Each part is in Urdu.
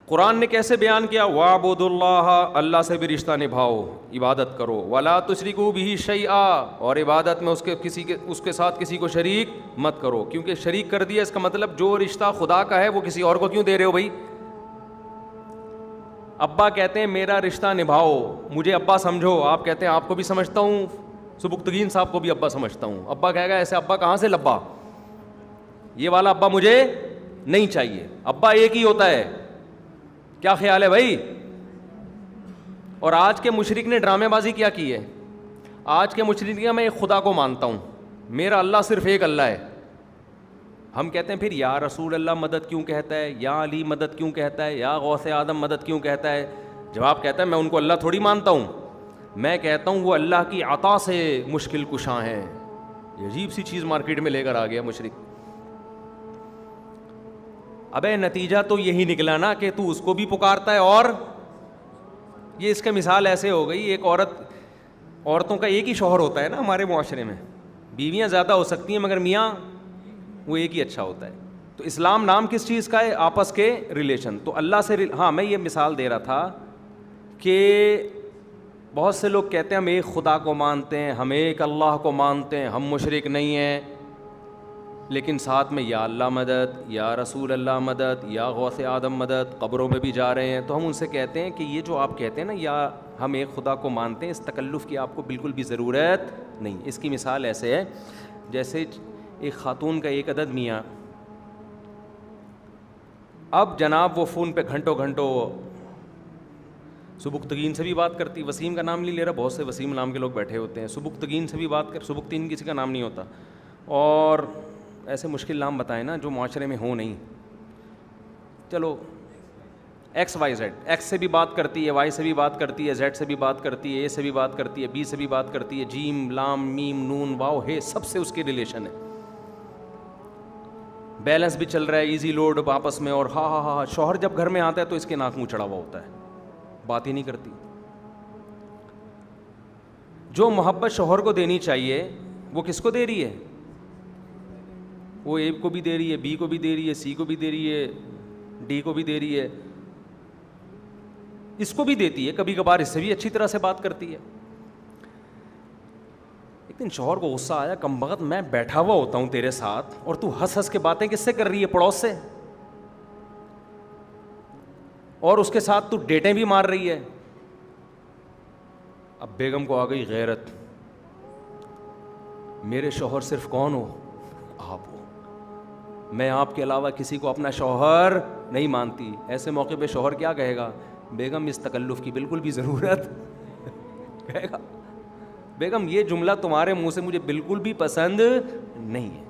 قرآن نے کیسے بیان کیا؟ وَاعْبُدُوا اللَّهَ، اللہ سے بھی رشتہ نبھاؤ، عبادت کرو، وَلَا تُشْرِكُوا بِهِ شَيْئًا، اور عبادت میں اس کے ساتھ کسی کو شریک مت کرو، کیونکہ شریک کر دیا اس کا مطلب جو رشتہ خدا کا ہے وہ کسی اور کو کیوں دے رہے ہو بھائی؟ ابا کہتے ہیں میرا رشتہ نبھاؤ، مجھے ابا سمجھو، آپ کہتے ہیں آپ کو بھی سمجھتا ہوں، سبکتگین صاحب کو بھی ابا سمجھتا ہوں، ابا کہے گا ایسے ابا کہاں سے لبا، یہ والا ابا مجھے نہیں چاہیے، ابا ایک ہی ہوتا ہے، کیا خیال ہے بھائی؟ اور آج کے مشرک نے ڈرامے بازی کیا کی ہے، آج کے مشرک نے میں ایک خدا کو مانتا ہوں، میرا اللہ صرف ایک اللہ ہے، ہم کہتے ہیں پھر یا رسول اللہ مدد کیوں کہتا ہے، یا علی مدد کیوں کہتا ہے، یا غوث اعظم مدد کیوں کہتا ہے؟ جواب کہتا ہے میں ان کو اللہ تھوڑی مانتا ہوں، میں کہتا ہوں وہ اللہ کی عطا سے مشکل کشاں ہیں۔ یہ عجیب سی چیز مارکیٹ میں لے کر آ گیا مشرک۔ ابے نتیجہ تو یہی نکلا نا کہ تو اس کو بھی پکارتا ہے، اور یہ اس کا مثال ایسے ہو گئی، ایک عورتوں کا ایک ہی شوہر ہوتا ہے نا ہمارے معاشرے میں، بیویاں زیادہ ہو سکتی ہیں مگر میاں وہ ایک ہی اچھا ہوتا ہے۔ تو اسلام نام کس چیز کا ہے؟ آپس کے ریلیشن۔ تو اللہ سے ہاں میں یہ مثال دے رہا تھا کہ بہت سے لوگ کہتے ہیں ہم ایک خدا کو مانتے ہیں، ہم ایک اللہ کو مانتے ہیں، ہم مشرک نہیں ہیں، لیکن ساتھ میں یا اللہ مدد، یا رسول اللہ مدد، یا غوث آدم مدد، قبروں میں بھی جا رہے ہیں۔ تو ہم ان سے کہتے ہیں کہ یہ جو آپ کہتے ہیں نا یا ہم ایک خدا کو مانتے ہیں، اس تکلف کی آپ کو بالکل بھی ضرورت نہیں۔ اس کی مثال ایسے ہے جیسے ایک خاتون کا ایک عدد میاں، اب جناب وہ فون پہ گھنٹوں سبکتگین سے بھی بات کرتی، وسیم کا نام نہیں لے رہا، بہت سے وسیم نام کے لوگ بیٹھے ہوتے ہیں، سبکتگین سے بھی بات کر، سبکتگین کسی کا نام نہیں ہوتا، اور ایسے مشکل نام بتائیں نا جو معاشرے میں ہوں نہیں، چلو ایکس وائی زیڈ، ایکس سے بھی بات کرتی ہے، وائی سے بھی بات کرتی ہے، زیڈ سے بھی بات کرتی ہے، اے سے بھی بات کرتی ہے، بی سے بھی بات کرتی ہے، جیم لام میم نون واو ہے، سب سے اس کی ریلیشن ہے، بیلنس بھی چل رہا ہے، ایزی لوڈ آپس میں، اور ہاں شوہر جب گھر میں آتا ہے تو اس کے ناک منہ چڑھا ہوا ہوتا ہے، بات ہی نہیں کرتی۔ جو محبت شوہر کو دینی چاہیے وہ کس کو دے رہی ہے؟ وہ اے کو بھی دے رہی ہے، بی کو بھی دے رہی ہے، سی کو بھی دے رہی ہے، ڈی کو بھی دے رہی ہے، اس کو بھی دیتی ہے، کبھی کبھار اس سے بھی اچھی طرح سے بات کرتی ہے۔ ایک دن شوہر کو غصہ آیا، کم بخت میں بیٹھا ہوا ہوتا ہوں تیرے ساتھ اور تو ہنس ہنس کے باتیں کس سے کر رہی ہے؟ پڑوس سے، اور اس کے ساتھ تو ڈیٹیں بھی مار رہی ہے۔ اب بیگم کو آ گئی غیرت، میرے شوہر صرف کون ہو؟ آپ ہو، میں آپ کے علاوہ کسی کو اپنا شوہر نہیں مانتی۔ ایسے موقع پہ شوہر کیا کہے گا؟ بیگم اس تکلف کی بالکل بھی ضرورت کہے گا بیگم یہ جملہ تمہارے منہ سے مجھے بالکل بھی پسند نہیں ہے۔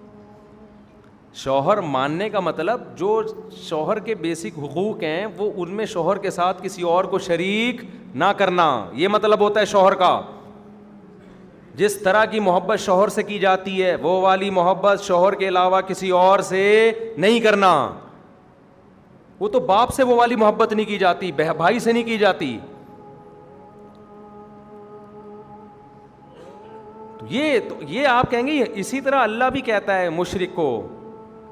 شوہر ماننے کا مطلب جو شوہر کے بیسک حقوق ہیں وہ ان میں شوہر کے ساتھ کسی اور کو شریک نہ کرنا، یہ مطلب ہوتا ہے شوہر کا۔ جس طرح کی محبت شوہر سے کی جاتی ہے وہ والی محبت شوہر کے علاوہ کسی اور سے نہیں کرنا۔ وہ تو باپ سے وہ والی محبت نہیں کی جاتی، بھائی سے نہیں کی جاتی۔ تو یہ آپ کہیں گے اسی طرح اللہ بھی کہتا ہے مشرک کو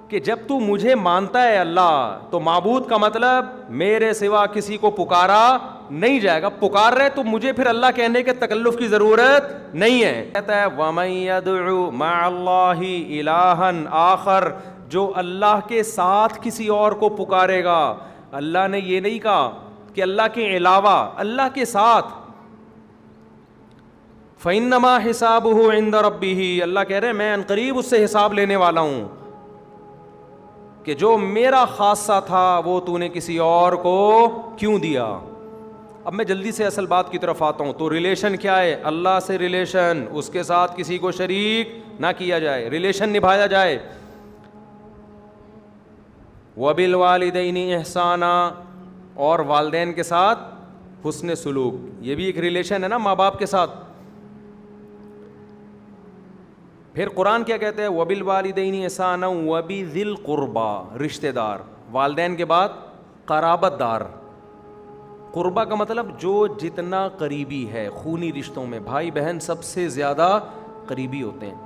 کہ جب تو مجھے مانتا ہے اللہ، تو معبود کا مطلب میرے سوا کسی کو پکارا نہیں جائے گا، پکار رہے تو مجھے پھر اللہ کہنے کے تکلف کی ضرورت نہیں ہے۔ کہتا ہے وَمَن يَدْعُ مَعَ اللَّهِ إِلَٰهًا آخر، جو اللہ کے ساتھ کسی اور کو پکارے گا۔ اللہ نے یہ نہیں کہا کہ اللہ کے علاوہ، اللہ کے ساتھ۔ فَإِنَّمَا حِسَابُهُ عِندَ رَبِّهِ، اللہ کہہ رہے ہیں میں عنقریب اس سے حساب لینے والا ہوں کہ جو میرا خاصہ تھا وہ تو نے کسی اور کو کیوں دیا۔ اب میں جلدی سے اصل بات کی طرف آتا ہوں۔ تو ریلیشن کیا ہے؟ اللہ سے ریلیشن، اس کے ساتھ کسی کو شریک نہ کیا جائے، ریلیشن نبھایا جائے۔ وَبِالْوَالِدَيْنِ إِحْسَانًا، اور والدین کے ساتھ حسن سلوک، یہ بھی ایک ریلیشن ہے نا ماں باپ کے ساتھ۔ پھر قرآن کیا کہتے ہیں؟ وَبِالْوَالِدَيْنِ إِحْسَانًا وَبِذِي الْقُرْبَى، رشتہ دار، والدین کے بعد قرابت دار۔ قربہ کا مطلب جو جتنا قریبی ہے، خونی رشتوں میں بھائی بہن سب سے زیادہ قریبی ہوتے ہیں۔